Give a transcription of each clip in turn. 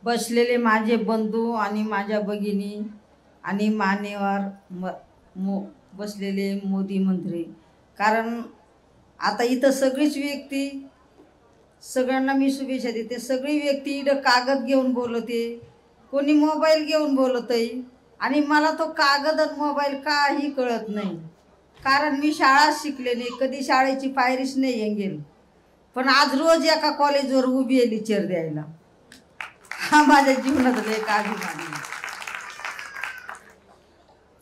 बसलेले माझे बंधू आणि माझ्या भगिनी आणि मान्यवर बसलेले मोदी मंत्री, कारण आता इथं सगळीच व्यक्ती, सगळ्यांना मी शुभेच्छा देते. सगळी व्यक्ती इथं कागद घेऊन बोलते, कोणी मोबाईल घेऊन बोलत आहे. आणि मला तो कागद आणि मोबाईल काही कळत नाही, कारण मी शाळा शिकले नाही, कधी शाळेची पायरीच नाही येंगेल. पण आज रोज एका कॉलेजवर उभी आहे लेक्चर द्यायला. हा माझ्या जीवनातला एक अभिमान आहे.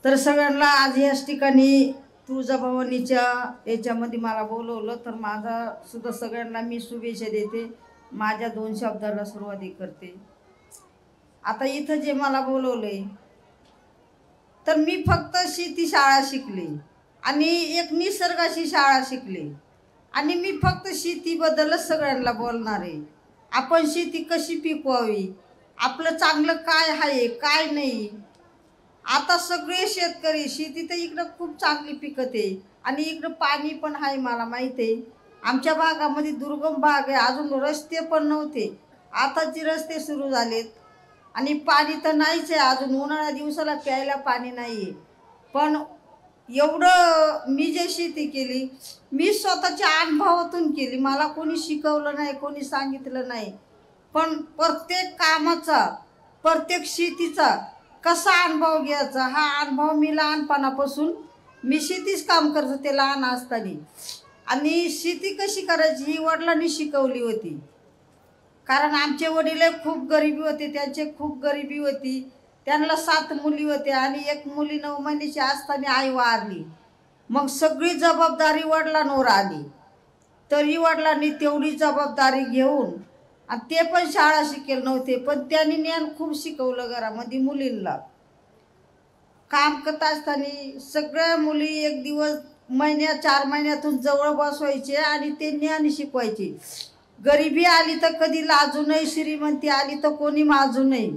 तर सगळ्यांना आज याच ठिकाणी तुळजाभवानीच्या याच्यामध्ये मला बोलवलं, तर माझा सुद्धा सगळ्यांना मी शुभेच्छा देते. माझ्या 2 शब्दाला सुरुवाती करते. आता इथं जे मला बोलवलंय, तर मी फक्त शेती शाळा शिकले आणि एक निसर्गाची शाळा शिकले आणि मी फक्त शेतीबद्दलच सगळ्यांना बोलणार आहे. आपण शेती कशी पिकवावी, आपलं चांगलं काय आहे काय नाही. आता सगळे शेतकरी शेती तर इकडं खूप चांगली पिकते आणि इकडं पाणी पण आहे. मला माहिती आहे आमच्या भागामध्ये दुर्गम भाग आहे, अजून रस्ते पण नव्हते, आताचे रस्ते सुरू झालेत. आणि पाणी तर नाहीच आहे अजून, उन्हाळ्या दिवसाला प्यायला पाणी नाही आहे. पण एवढं मी जे शेती केली, मी स्वतःच्या अनुभवातून केली. मला कोणी शिकवलं नाही, कोणी सांगितलं नाही. पण प्रत्येक कामाचा, प्रत्येक शेतीचा कसा अनुभव घ्यायचा, हा अनुभव मी लहानपणापासून, मी शेतीच काम करत होते लहान असताना. आणि शेती कशी करायची ही वडिलांनी शिकवली होती, कारण आमचे वडील खूप गरिबी होते, त्यांचे खूप गरिबी होती. त्यांना 7 मुली होत्या आणि एक मुली 9 महिन्याची असताना आई वारली. मग सगळी जबाबदारी वडिलांवर आली. तरी वडिलांनी तेवढी जबाबदारी घेऊन, आणि ते पण शाळा शिकेल नव्हते, पण त्यांनी ज्ञान खूप शिकवलं घरामध्ये मुलींना. काम करत असताना सगळ्या मुली एक दिवस 4 महिन्यातून जवळ बसवायचे आणि ते ज्ञान शिकवायचे. गरिबी आली तर कधी लाजू नये, श्रीमंती आली तर कोणी माजू नये.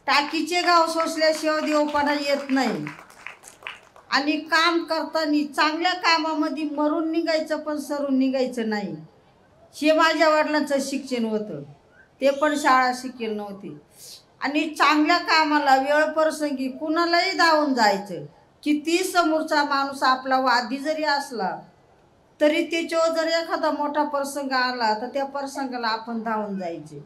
टाकीचे गाव सोसल्याशिवाय देवपणा येत नाही. आणि काम करताना चांगल्या कामामध्ये मरून निघायचं पण सरून निघायचं नाही. हे माझ्या वडिलांचं शिक्षण होतं, ते पण शाळा शिकेल नव्हते. आणि चांगल्या कामाला वेळ प्रसंगी कुणालाही धावून जायचं. किती समोरचा माणूस आपला वादी जरी असला तरी त्याच्यावर जर एखादा मोठा प्रसंग आला तर त्या प्रसंगाला आपण धावून जायचे.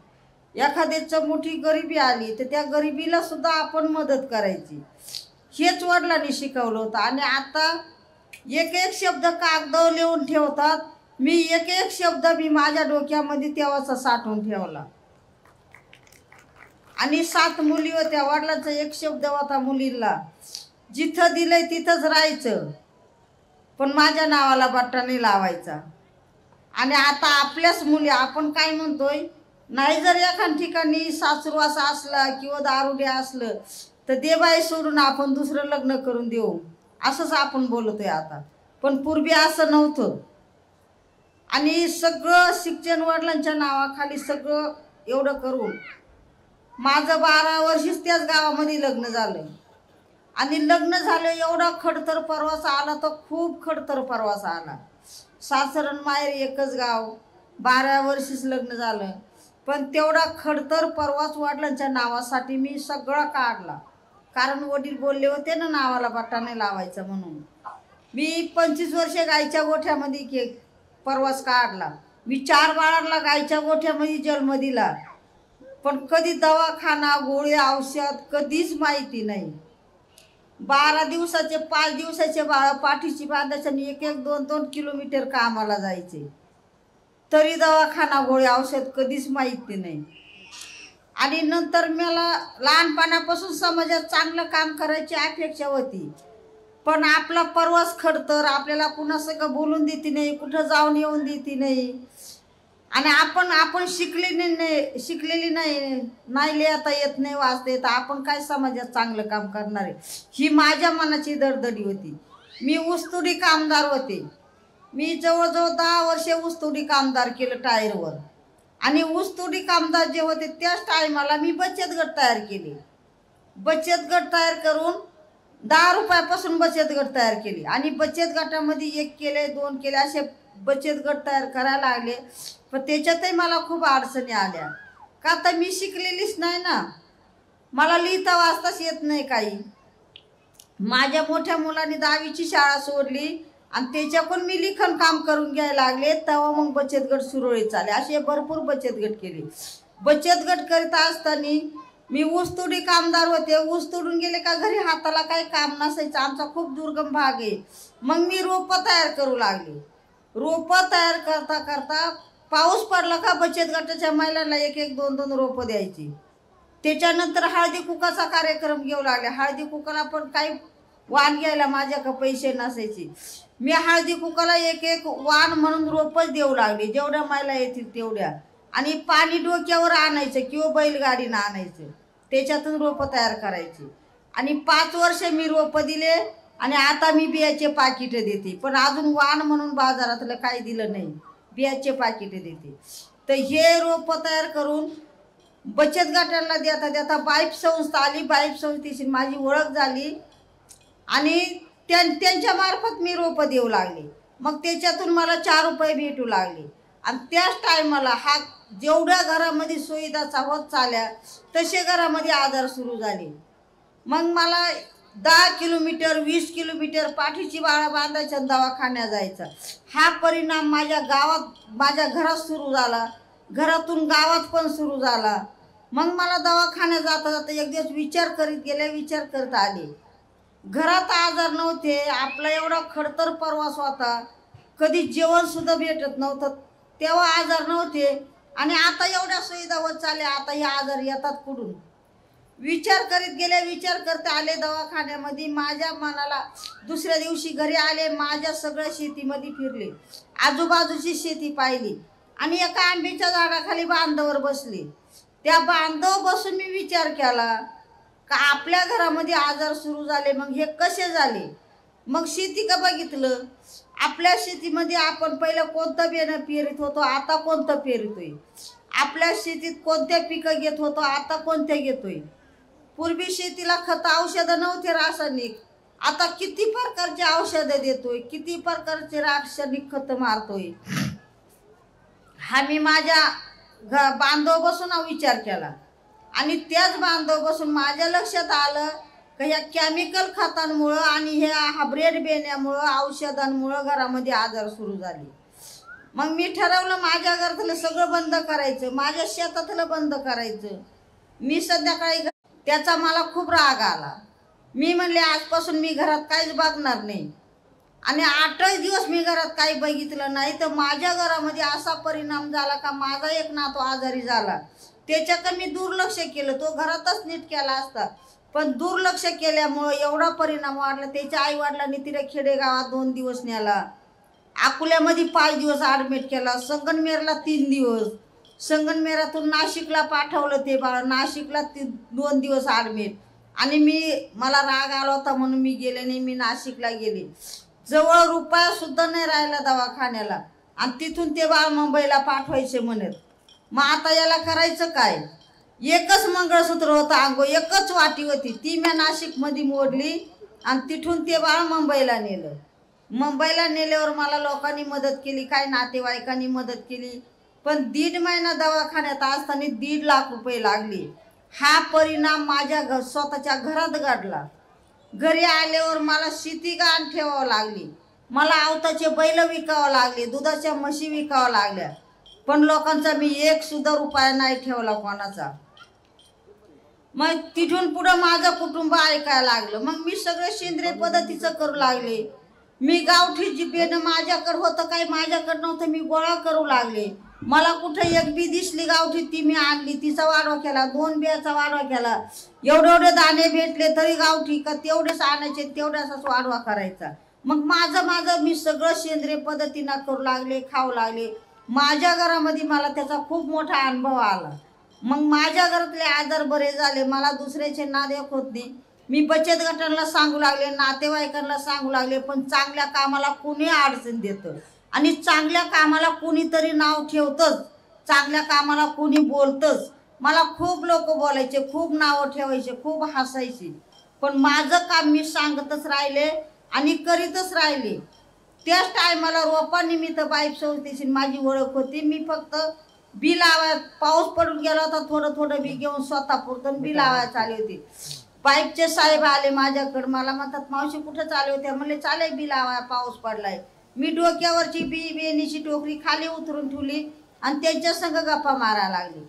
एखाद्याचं मोठी गरिबी आली तर त्या गरिबीला सुद्धा आपण मदत करायची. हेच वडिलांनी शिकवलं होतं. आणि आता एक एक शब्द कागदावर लिहून ठेवतात. मी एक एक शब्द मी माझ्या डोक्यामध्ये तेव्हाचा साठवून ठेवला. आणि 7 मुली होत्या, वडिलांचा एक शब्द होता मुलींना, जिथं दिलंय तिथंच राहायचं, पण माझ्या नावाला बट्टा नाही लावायचा. आणि आता आपल्याच मुली, आपण काय म्हणतोय, नाही जर एखाद ठिकाणी सासुरवास असला किंवा दारुडे असलं तर दे बाई सोडून आपण दुसरं लग्न करून देऊ, असंच आपण बोलतोय आता. पण पूर्वी असं नव्हतं. आणि सगळं शिक्षण वडिलांच्या नावाखाली सगळं एवढं करून माझं 12 वर्षीच त्याच गावामध्ये लग्न झालं. आणि लग्न झालं, एवढा खडतर परवास आला, तर खूप खडतर परवास आला. सासरण माहेर एकच गाव, 12 वर्षीच लग्न झालं. पण तेवढा खडतर परवास वडिलांच्या नावासाठी मी सगळा काढला, कारण वडील बोलले होते ना नावाला बट्टा नाही लावायचा म्हणून. मी 25 वर्षे गायच्या गोठ्यामध्ये परवास काढला. मी 4 बाळांना गायच्या गोठ्यामध्ये जन्म दिला, पण कधी दवाखाना, गोळी, औषध कधीच माहिती नाही. 12 दिवसाचे 5 दिवसाचे बाळ पाठीची बांधायचे आणि 1-1, 2-2 किलोमीटर कामाला जायचे, तरी दवाखाना, गोळी, औषध कधीच माहिती नाही. आणि नंतर मला लहानपणापासून समाजात चांगलं काम करायची अपेक्षा होती. पण आपला परवास खडतर, आपल्याला कुणासंग बोलून देते नाही, कुठं जाऊन येऊन देते नाही. आणि आपण शिकलेली नाही लिहिता येत नाही, वाचता येत, आपण काय समाजात चांगलं काम करणार आहे, ही माझ्या मनाची दडदडी होती. मी ऊसतोडी कामदार होते. मी जवळजवळ 10 वर्षे ऊसतोडी कामदार केलं टायरवर. आणि ऊसतोडी कामदार जे होते त्याच टायमाला मी बचत गट तयार केले. बचत गट तयार करून 10 रुपयापासून बचत गट तयार केली. आणि बचत गटामध्ये 1 केले, 2 केले, असे बचत गट तयार करायला लागले. पण त्याच्यातही मला खूप अडचणी आल्या, का तर मी शिकलेलीच नाही ना, मला लिहिता वाचताच येत नाही काही. माझ्या मोठ्या मुलाने 10वीची शाळा सोडली आणि त्याच्याकडून मी लिखाण काम करून घ्यायला लागले. तेव्हा मग बचत गट सुरळीत चालले. असे भरपूर बचत गट केले. बचत गट करीत असताना मी ऊसतोडी कामदार होते. ऊस तोडून गेले का घरी हाताला काही काम नसायचं. आमचा खूप दुर्गम भाग आहे. मग मी रोपं तयार करू लागले. रोपं तयार करता करता पाऊस पडला का बचत गटाच्या महिलांना 1-1, 2-2 रोपं द्यायची. त्याच्यानंतर हळदी कुकाचा कार्यक्रम घेऊ लागले. हळदी कुकाला पण काही वाण घ्यायला माझ्याकडे पैसे नसायचे. मी हळदी कुकाला 1-1 वाण म्हणून रोपच देऊ लागले, जेवढ्या महिला येतील तेवढ्या. आणि पाणी डोक्यावर आणायचं किंवा बैलगाडीनं आणायचं, त्याच्यातून रोपं तयार करायची. आणि 5 वर्ष मी रोपं दिले आणि आता मी बियाचे पाकिटं देते. पण अजून वाण म्हणून बाजारातलं काही दिलं नाही, बियाचे पाकिटं देते. तर हे रोपं तयार करून बचत गटांना देता देता बाईप संस्था आली. बाईप संस्थेची माझी ओळख झाली आणि त्यांच्या मार्फत मी रोपं देऊ लागले. मग त्याच्यातून मला 4 रुपये भेटू लागले. आणि त्याच टायमाला हा जेवढ्या घरामध्ये सुविधा होत चालल्या तसे घरामध्ये आजार सुरू झाले. मग मला 10 किलोमीटर 20 किलोमीटर पाठीची बाळा बांधायच्या दवाखान्यात जायचा. हा परिणाम माझ्या गावात माझ्या घरात सुरू झाला, घरातून गावात पण सुरू झाला. मग मला दवाखान्यात जाता जाता एक दिवस विचार करत आले. घरात आजार नव्हते, आपला एवढा खडतर प्रवास होता, कधी जेवण सुद्धा भेटत नव्हतं, तेव्हा आजार नव्हते. आणि आता एवढ्या सुविधा होत चालल्या, आता हे आजार येतात कुठून. विचार करते आले दवाखान्यामध्ये. माझ्या मनाला दुसऱ्या दिवशी घरी आले, माझ्या सगळ्या शेतीमध्ये फिरले, आजूबाजूची शेती पाहिली आणि एका आंब्याच्या झाडाखाली बांधावर बसले. त्या बांधावर बसून मी विचार केला का आपल्या घरामध्ये आजार सुरू झाले, मग हे कसे झाले. मग शेती का बघितलं, आपल्या शेतीमध्ये आपण पहिलं कोणतं बियाणं पेरत होतो, आता कोणतं पेरतोय. आपल्या शेतीत कोणत्या पिकं घेत होतो, आता कोणत्या घेतोय. पूर्वी शेतीला खत औषधं नव्हते रासायनिक, आता किती प्रकारचे औषधं देतोय, किती प्रकारचे रासायनिक खत मारतोय. हा मी माझ्या बांधव बसून विचार केला. आणि त्याच बांधव बसून माझ्या लक्षात आलं का ह्या केमिकल खतांमुळं आणि ह्या हायब्रिड बियाण्यामुळं औषधांमुळं घरामध्ये आजार सुरू झाले. मग मी ठरवलं माझ्या घरातलं सगळं बंद करायचं, माझ्या शेतातलं बंद करायचं. मी संध्याकाळी त्याचा मला खूप राग आला. मी म्हणले आजपासून मी घरात काहीच बघणार नाही. आणि 8 दिवस मी घरात काही बघितलं नाही. तर माझ्या घरामध्ये असा परिणाम झाला का माझा एक नातू आजारी झाला. त्याच्याकडे मी दुर्लक्ष केलं, तो घरातच नीट केला असता, पण दुर्लक्ष केल्यामुळं एवढा परिणाम वाढला. त्याच्या आई वडिलांनी तिला खेडेगावात 2 दिवस नेला, अकोल्यामध्ये 5 दिवस ॲडमिट केला, संगमनेरला 3 दिवस, संगमनेरातून नाशिकला पाठवलं. ते बाळा नाशिकला 2 दिवस ॲडमिट. आणि मला राग आला होता म्हणून मी गेले नाही. मी नाशिकला गेले, जवळ रुपया सुद्धा नाही राहिला दवाखान्याला. आणि तिथून ते बाळ मुंबईला पाठवायचे म्हणत. मग आता याला करायचं काय. एकच मंगळसूत्र होतं अंगो, एकच वाटी होती, ती मी नाशिकमध्ये मोडली आणि तिथून ते बाळ मुंबईला नेलं. मुंबईला नेल्यावर मला लोकांनी मदत केली, काही नातेवाईकांनी मदत केली. पण 1.5 महिना दवाखान्यात असताना 1.5 लाख रुपये लागले. हा परिणाम माझ्या स्वतःच्या घरात घडला. घरी आल्यावर मला शेती गहाण ठेवावं लागली, मला आवताचे बैल विकावं लागले, दुधाच्या म्हशी विकावं लागल्या. पण लोकांचा मी 1 सुद्धा रुपया नाही ठेवला कोणाचा. मग तिथून पुढं माझं कुटुंब ऐकायला लागलं. मग मी सगळं सेंद्रिय पद्धतीचं करू लागले. मी गावठी जी बियाणं माझ्याकडं होतं काही माझ्याकडं नव्हतं, मी गोळा करू लागले. मला कुठं एक बी दिसली गावठी ती मी आणली, तिचा वाढवा केला, 2 बियाचा वाढवा केला. एवढे दाणे भेटले तरी गावठी का तेवढेच आणायचे, तेवढ्याचाच वाढवा करायचा. मग माझं मी सगळं सेंद्रिय पद्धतीनं करू लागले, खाऊ लागले. माझ्या घरामध्ये मला त्याचा खूप मोठा अनुभव आला. मग माझ्या घरातले आजार बरे झाले, मला दुसऱ्याचे नादेख होत नाही. मी बचत गटांना सांगू लागले, नातेवाईकांना सांगू लागले. पण चांगल्या कामाला कोणी अडचण देतं आणि चांगल्या कामाला कोणीतरी नाव ठेवतंच, चांगल्या कामाला कोणी बोलतंच. मला खूप लोक बोलायचे, खूप नावं ठेवायचे, खूप हसायचे. पण माझं काम मी सांगतच राहिले आणि करीतच राहिले. त्याच टायमाला रोपानिमित्त बाईप संस्थेची माझी ओळख होती. मी फक्त बी लावाय पाऊस पडून गेला होता, थोडं थोडं बी घेऊन स्वतः पुरतं बी लावायला चालले होते. पाईपचे साहेब आले माझ्याकडे, मला म्हणतात मावशी कुठं चालले होते? म्हणले चाले बी लावाय, पाऊस पडलाय. मी डोक्यावरची बी बेनीची टोकरी खाली उतरून ठेवली आणि त्यांच्या संग गप्पा मारायला लागली.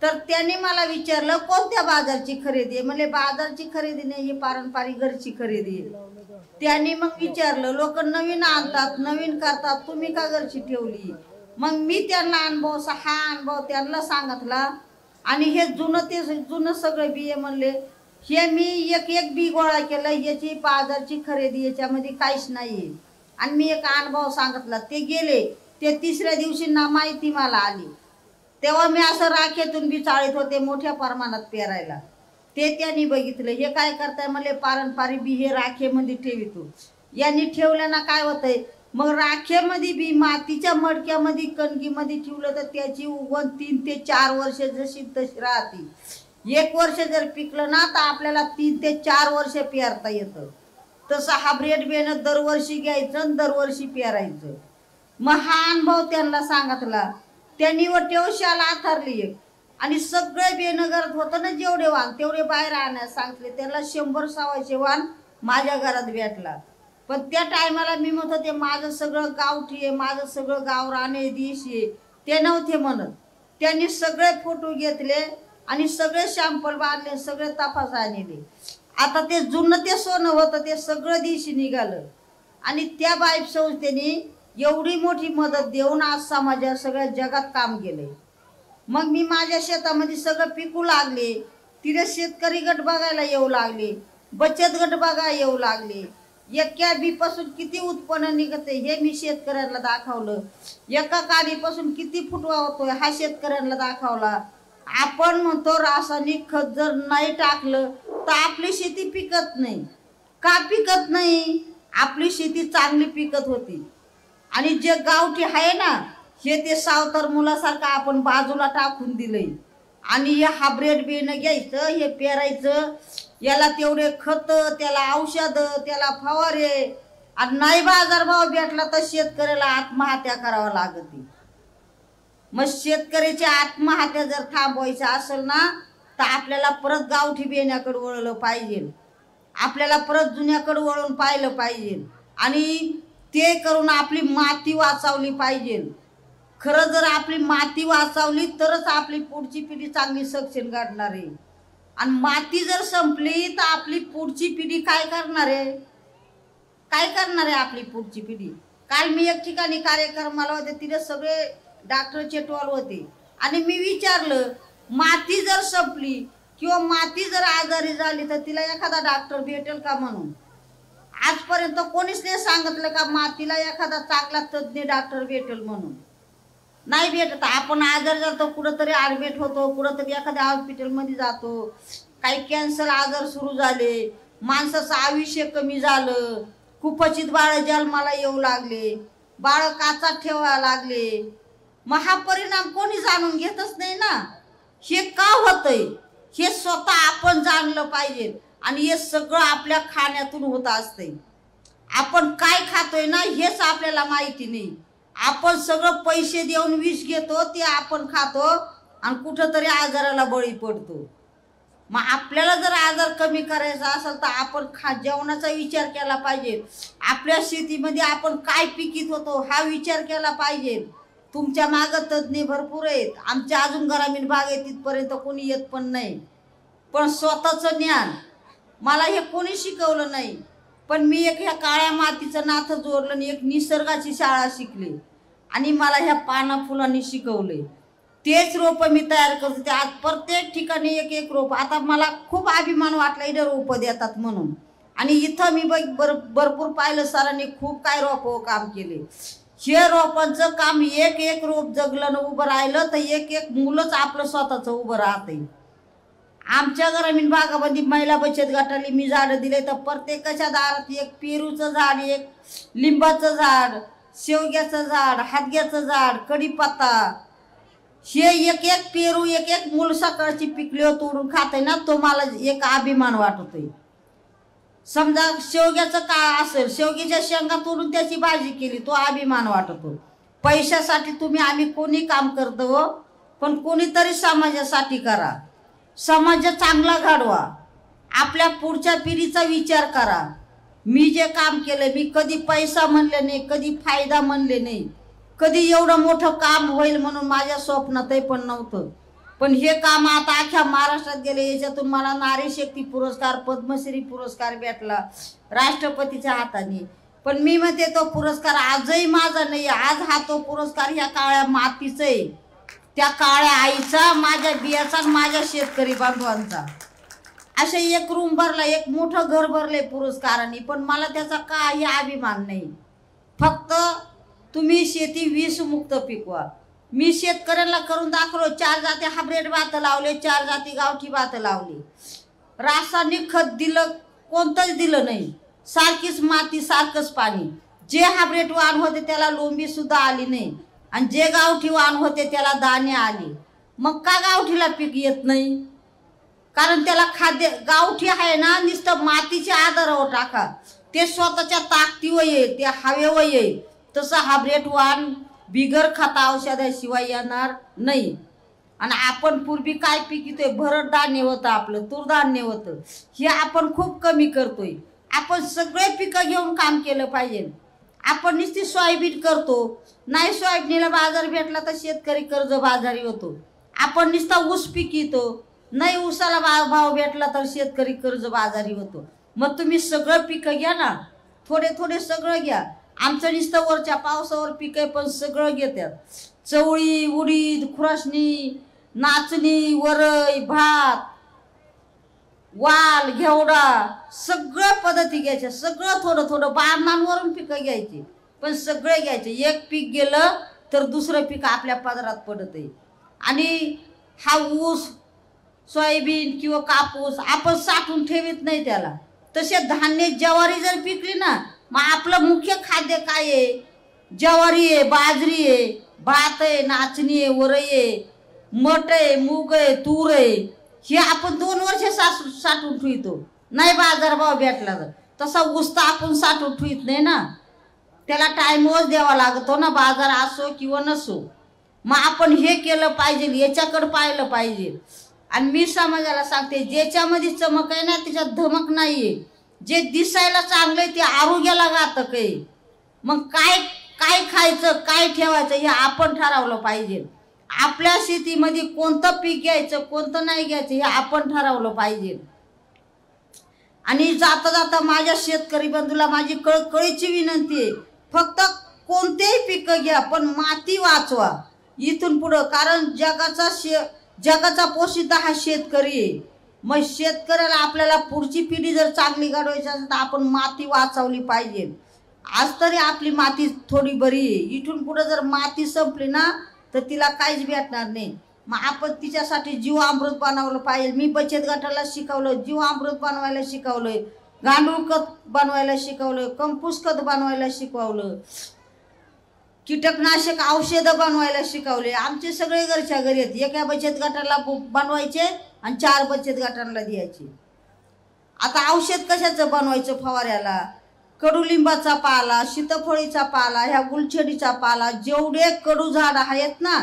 तर त्यांनी मला विचारलं कोणत्या बाजारची खरेदी आहे? म्हणले बाजारची खरेदी नाही, ही पारंपरिक घरची खरेदी आहे. त्यांनी मग विचारलं, लोक नवीन आणतात, नवीन करतात, तुम्ही का घरची ठेवली? मग मी त्यांना हा अनुभव त्यांना सांगितला. आणि हे जुनं सगळं बी आहे म्हणले, हे मी एक एक बी गोळा केलं, याची बाजारची खरेदी याच्यामध्ये काहीच नाहीये. आणि मी एक अनुभव सांगितला. ते गेले, ते तिसऱ्या दिवशी ना माहिती मला आली. तेव्हा मी असं राखेतून बी चाळीत होते मोठ्या प्रमाणात पेरायला. ते त्यांनी बघितलं, हे काय करताय? म्हणले पारंपरिक बी हे राखेमध्ये ठेवितो. यांनी ठेवल्यानं काय होतंय, मग राखेमध्ये बी मातीच्या मडक्यामध्ये कणगीमध्ये ठेवलं तर त्याची उगवण 3 ते 4 वर्ष जशी तशी राहते. 1 वर्ष जर पिकलं ना तर आपल्याला 3 ते 4 वर्ष पेरता येतं. तसं हायब्रिड बेन दरवर्षी घ्यायचं आणि दरवर्षी पेरायचं. मग हा अनुभव त्यांना सांगितला. त्यांनी व टेवशाला आथरली एक, आणि सगळे बेन करत होतं ना, जेवढे वाण तेवढे बाहेर आणायला सांगितले. त्याला 100 सव्वाशे वाण माझ्या घरात भेटला. पण त्या टायमाला मी म्हणत होते माझं सगळं गावठी आहे, माझं सगळं गावरान आहे, देशी आहे. ते नव्हते म्हणत. त्यांनी सगळे फोटो घेतले आणि सगळे सॅम्पल बांधले, सगळे तपास नेले. आता ते जुनं ते सोनं होतं ते सगळं दिवशी निघालं. आणि त्या बाईप संस्थेने एवढी मोठी मदत देऊन आज समाजात सगळ्या जगात काम केलंय. मग मी माझ्या शेतामध्ये सगळं पिकू लागले. तिथे शेतकरी गट बघायला येऊ लागले, बचत गट बघायला येऊ लागले. एका बीपासून किती उत्पन्न निघते हे मी शेतकऱ्यांना दाखवलं. एका काडीपासून किती फुटवा होतोय हा शेतकऱ्यांना दाखवला. आपण म्हणतो रासायनिक खत जर नाही टाकलं तर आपली शेती पिकत नाही. का पिकत नाही? आपली शेती चांगली पिकत होती. आणि जे गावठी आहे ना, हे ते सावतर मुलासारखं आपण बाजूला टाकून दिलंय. आणि हे हायब्रिड बियाणं घ्यायचं, हे पेरायचं, याला तेवढे खत, त्याला औषध, त्याला फवारे. आणि नाही बाजारभाव भेटला तर शेतकऱ्याला आत्महत्या करावं लागते. मग शेतकऱ्याची आत्महत्या जर थांबवायचं असेल ना तर आपल्याला परत गावठी बियाण्याकडे वळलं पाहिजे. आपल्याला परत जुन्याकडे वळून पाहिलं पाहिजे. आणि ते करून आपली माती वाचवली पाहिजे. खरं जर आपली माती वाचवली तरच आपली पुढची पिढी चांगली सक्षम घडणार आहे. आणि माती जर संपली तर आपली पुढची पिढी काय करणार आहे? काय करणार आहे आपली पुढची पिढी? काल मी एक ठिकाणी कार्यक्रमाला होते, तिथे सगळे डॉक्टरचे टोल होते. आणि मी विचारलं, माती जर संपली किंवा माती जर आजारी झाली तर तिला एखादा डॉक्टर भेटेल का म्हणून? आजपर्यंत कोणीच नाही सांगितलं का मातीला एखादा चांगला तज्ञ डॉक्टर भेटेल म्हणून. नाही भेटत. आपण आजार झालो कुठंतरी ॲडमिट होतो, कुठंतरी एखाद्या हॉस्पिटलमध्ये जातो. काही कॅन्सर आजार सुरू झाले, माणसाचं आयुष्य कमी झालं, कुपोषित बाळ जन्माला येऊ लागले, बाळ काचात ठेवायला लागले. मग हा परिणाम कोणी जाणून घेतच नाही ना. हे का होतंय हे स्वतः आपण जाणलं पाहिजे. आणि हे सगळं आपल्या खाण्यातून होत असते. आपण काय खातोय ना हेच आपल्याला माहिती नाही. आपण सगळं पैसे देऊन विष घेतो, ते आपण खातो आणि कुठंतरी आजाराला बळी पडतो. मग आपल्याला जर आजार कमी करायचा असेल तर आपण जेवणाचा विचार केला पाहिजे. आपल्या शेतीमध्ये आपण काय पिकीत होतो हा विचार केला पाहिजे. तुमच्या मागं तज्ञ भरपूर आहेत. आमच्या अजून ग्रामीण भाग आहे तिथपर्यंत कोणी येत पण नाही. पण स्वतःचं ज्ञान मला हे कोणी शिकवलं नाही. पण मी एक ह्या काळ्या मातीचं नातं जोडलं आणि एक निसर्गाची शाळा शिकले. आणि मला ह्या पाना फुलांनी शिकवले. तेच रोपं मी तयार करत होते. आज प्रत्येक ठिकाणी एक एक रोप. आता मला खूप अभिमान वाटला इथं रोपं देतात म्हणून. आणि इथं मी भरपूर पाहिलं, सरांनी खूप काय रोपं काम केले. हे रोपांचं काम एक एक रोप जगलं न उभं राहिलं तर एक एक मुलंच आपलं स्वतःचं उभं राहते. आमच्या ग्रामीण भागामध्ये महिला बचत गटाला मी झाडं दिले तर प्रत्येकाच्या दारात एक पेरूचं झाड, एक लिंबाचं झाड, शेवग्याचं झाड, हातग्याचं झाड, कढीपत्ता, हे एक एक पेरू एक एक मूल सकाळची पिकले तोडून खाते ना, तो मला एक अभिमान वाटतोय. समजा शेवग्याचं काय असेल, शेवग्याच्या शेंगा तोडून त्याची भाजी केली, तो अभिमान वाटतो. पैशासाठी आम्ही कोणी काम करतो पण कोणीतरी समाजासाठी करा, समाज चांगला घडवा, आपल्या पुढच्या पिढीचा विचार करा। मी जे काम केलं, मी कधी पैसा म्हणले नाही, कधी फायदा म्हणले नाही, कधी एवढं मोठं काम होईल म्हणून माझ्या स्वप्नातही पण नव्हतं। पण हे काम आता अख्ख्या महाराष्ट्रात गेले। याच्यातून मला नारी शक्ती पुरस्कार, पद्मश्री पुरस्कार भेटला राष्ट्रपतीच्या हाताने। पण मी म्हणते तो पुरस्कार आजही माझा नाही, आज हा तो पुरस्कार ह्या काळ्या मातीचा आहे, त्या काळ्या आईचा, माझ्या बियाचा, माझ्या शेतकरी बांधवांचा। असे एक रूम भरला, एक मोठं घर भरले पुरस्कारांनी, पण मला त्याचा काही अभिमान नाही। फक्त तुम्ही शेती विषमुक्त पिकवा। मी शेतकऱ्यांना करून दाखवलं, 4 जाती हायब्रिड भात लावले, 4 जाती गावठी भात लावले, रासायनिक खत दिलं कोणतंच दिलं नाही, सारखीच माती सारखंच पाणी। जे हायब्रिड वाण होते त्याला लोंबी सुद्धा आली नाही, आणि जे गावठी वाण होते त्याला दाणे आले। मग का गावठीला पीक येत नाही? कारण त्याला खाद्य गावठी आहे ना, नुसतं मातीच्या आधारावर टाका, ते स्वतःच्या ताकदीवर येईल, ते हवेवर येईल। तसं हायब्रिड वाण बिगर खता औषधाशिवाय येणार नाही। आणि आपण पूर्वी काय पिकतोय, भरड धान्य होतं, आपलं तूर धान्य होतं, हे आपण खूप कमी करतोय। आपण सगळे पिकं घेऊन काम केलं पाहिजे। आपण नुसती सोयाबीन करतो, नाही सोयाबीनला बाजार भेटला तर शेतकरी कर्जबाजारी होतो। आपण नुसता ऊस पिकितो, नाही ऊसाला भाव भेटला तर शेतकरी कर्जबाजारी होतो। मग तुम्ही सगळं पिकं घ्या ना, थोडे थोडे सगळं घ्या। आमचं नुसतं वरच्या पावसावर पिक आहे, पण सगळं घेतात, चवळी, उडीद, खुरासणी, नाचणी, वरई, भात, वाल, घेवडा, सगळं पद्धती घ्यायच्या, सगळं थोडं थोडं बारणांवरून पिकं घ्यायची, पण सगळे घ्यायचे। एक पीक गेलं तर दुसरं पीक आपल्या पदरात पडत आहे। आणि हा ऊस, सोयाबीन किंवा कापूस आपण साठवून ठेवीत नाही त्याला। तसे धान्य, ज्वारी जर पिकली ना, मग आपलं मुख्य खाद्य काय आहे? ज्वारी आहे, बाजरी आहे, भात आहे, नाचणी आहे, वरई आहे, मठ आहे, मूग आहे, तूर आहे, हे आपण 2 वर्ष साठवून ठेवतो, नाही बाजारभाव भेटला तर। तसा ऊस तर आपण साठवून ठेवत नाही ना, त्याला टाइमच द्यावा लागतो ना, बाजार असो किंवा नसो। मग आपण हे केलं पाहिजे, याच्याकडे पाहिलं पाहिजे। आणि मी समाजाला सांगते, ज्याच्यामध्ये चमक आहे ना त्याच्यात धमक नाहीये, जे दिसायला चांगलंय ते आरोग्याला घातक आहे। मग काय काय खायचं, काय ठेवायचं हे आपण ठरवलं पाहिजे। आपल्या शेतीमध्ये कोणतं पीक घ्यायचं, कोणतं नाही घ्यायचं हे आपण ठरवलं पाहिजे। आणि जाता जाता माझ्या शेतकरी बंधूला माझी कळकळीची विनंती आहे, फक्त कोणतेही पिकं घ्या, पण माती वाचवा इथून पुढं। कारण जगाचा पोशिंदा हा शेतकरी आहे। मग शेतकऱ्याला, आपल्याला पुढची पिढी जर चांगली घडवायची असेल तर आपण माती वाचवली पाहिजे। आज तरी आपली माती थोडी बरी आहे, इथून पुढे जर माती संपली ना तर तिला काहीच भेटणार नाही। मग आपण तिच्यासाठी जीवामृत बनवलं पाहिजे। मी बचत गटाला शिकवलं, जीवामृत बनवायला शिकवलंय, गांडूळ खत बनवायला शिकवलं, कंपोस्ट खत बनवायला शिकवलं, कीटकनाशक औषधं बनवायला शिकवले। आमचे सगळे घरच्या घरी आहेत, एका बचत गटाला बनवायचे आणि 4 बचत गटांना द्यायचे। आता औषध कशाचं बनवायचं फवाऱ्याला? कडुलिंबाचा पाला, सीताफळीचा पाला, ह्या गुलछडीचा पाला, जेवढे कडू झाड आहेत ना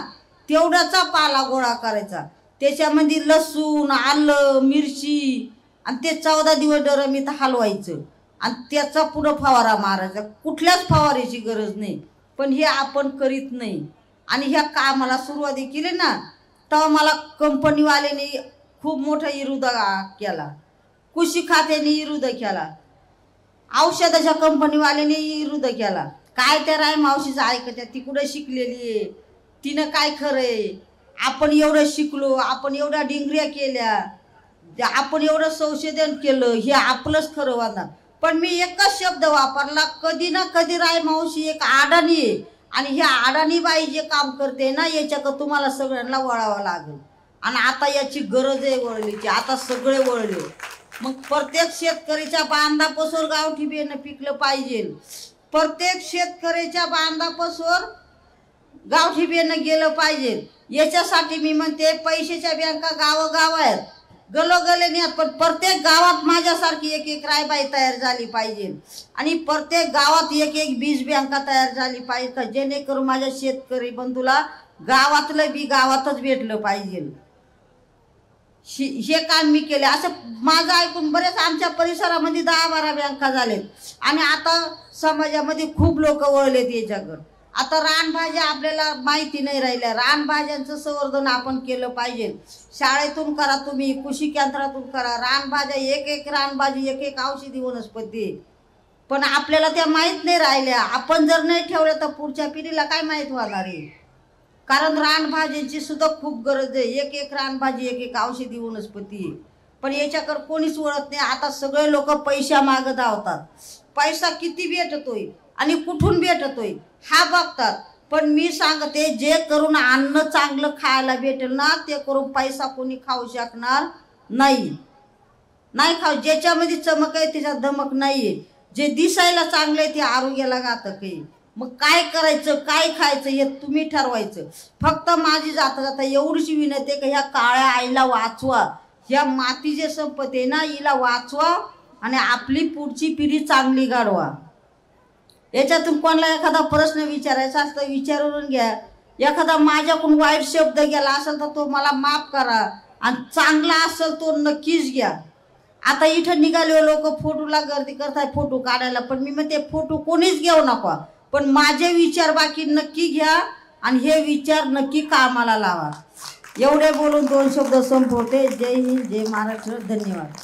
तेवढाचा पाला गोळा करायचा, त्याच्यामध्ये लसूण, आलं, मिरची, आणि ते 14 दिवस डरमीत हलवायचं, आणि त्याचा पुढं फवारा मारायचा। कुठल्याच फवाऱ्याची गरज नाही, पण हे आपण करीत नाही। आणि ह्या कामाला सुरुवाती केली ना तेव्हा मला कंपनीवाल्याने खूप मोठा विरोध केला, कृषी खात्याने विरोध केला, औषधाच्या कंपनीवाल्याने विरोध केला। काय त्या राय मावशीचं ऐकत्या, ती कुठं शिकलेली आहे, तिनं काय खरंय? आपण एवढं शिकलो, आपण एवढ्या डिग्र्या केल्या, आपण एवढं संशोधन केलं, हे आपलंच खरं वाटणार। पण मी एकच शब्द वापरला, कधी ना कधी राय मावशी एक अडाणी आहे, आणि ह्या अडाणी बाई जे काम करते ना याच्याकडे तुम्हाला सगळ्यांना वळावं लागेल। आणि आता याची गरज आहे वळलीची, आता सगळे वळले। मग प्रत्येक शेतकऱ्याच्या बांधापासून गावठी बियाणं पिकलं पाहिजे, प्रत्येक शेतकऱ्याच्या बांधापासून गावठी बियाणं गेलं पाहिजे। याच्यासाठी मी म्हणते, पैशाच्या बँका गावोगाव आहेत, गलोगले नाही, पण प्रत्येक गावात माझ्यासारखी एक रायबाई तयार झाली पाहिजे, आणि प्रत्येक गावात एक बीज बँका तयार झाली पाहिजे, जेणेकरून माझ्या शेतकरी बंधूला गावातलं बी गावातच भेटलं पाहिजे. हे काम मी केले. असं माझं ऐकून बरेच आमच्या परिसरामध्ये 10-12 बँका झालेत आणि आता समाजामध्ये खूप लोक वळलेत याच्याकडं. आता रानभाज्या आपल्याला माहिती नाही राहिल्या. रानभाज्यांचं संवर्धन आपण केलं पाहिजे. शाळेतून करा, तुम्ही कृषी केंद्रातून करा. रानभाज्या एक रानभाजी एक औषधी वनस्पती, पण आपल्याला त्या माहीत नाही राहिल्या. आपण जर नाही ठेवल्या तर पुढच्या पिढीला काय माहीत होणार आहे. कारण रानभाज्यांची सुद्धा खूप गरज आहे. एक रानभाजी एक औषधी वनस्पती आहे, पण याच्याकडे कोणीच वळत नाही. आता सगळे लोक पैसा मागत धावतात. पैसा किती भेटतोय आणि कुठून भेटतोय हा बघतात. पण मी सांगते, जे करून अन्न चांगलं खायला भेटेल ना ते करून पैसा कोणी खाऊ शकणार नाही. खाऊ. ज्याच्यामध्ये चमक आहे त्याच्यात धमक नाहीये. जे दिसायला चांगलं आहे ते आरोग्याला घातक आहे. मग काय करायचं, काय खायचं हे तुम्ही ठरवायचं. फक्त माझी जाता एवढीच विनंती आहे की ह्या काळ्या आईला वाचवा. ह्या मातीची संपत्ती आहे ना, हिला वाचवा आणि आपली पुढची पिढी चांगली घडवा. याच्यातून कोणाला एखादा प्रश्न विचारायचा असता विचारून घ्या. एखादा माझ्याकडून वाईट शब्द गेला असेल तर तो मला माफ करा आणि चांगला असेल तो नक्कीच घ्या. आता इथं निघाले लोक फोटोला गर्दी करताय फोटो काढायला, पण मी म्हणते फोटो कोणीच घेऊ नका, पण माझे विचार बाकी नक्की घ्या आणि हे विचार नक्की कामाला लावा. एवढे बोलून 2 शब्द संपवते. जय हिंद, जय महाराष्ट्र. धन्यवाद.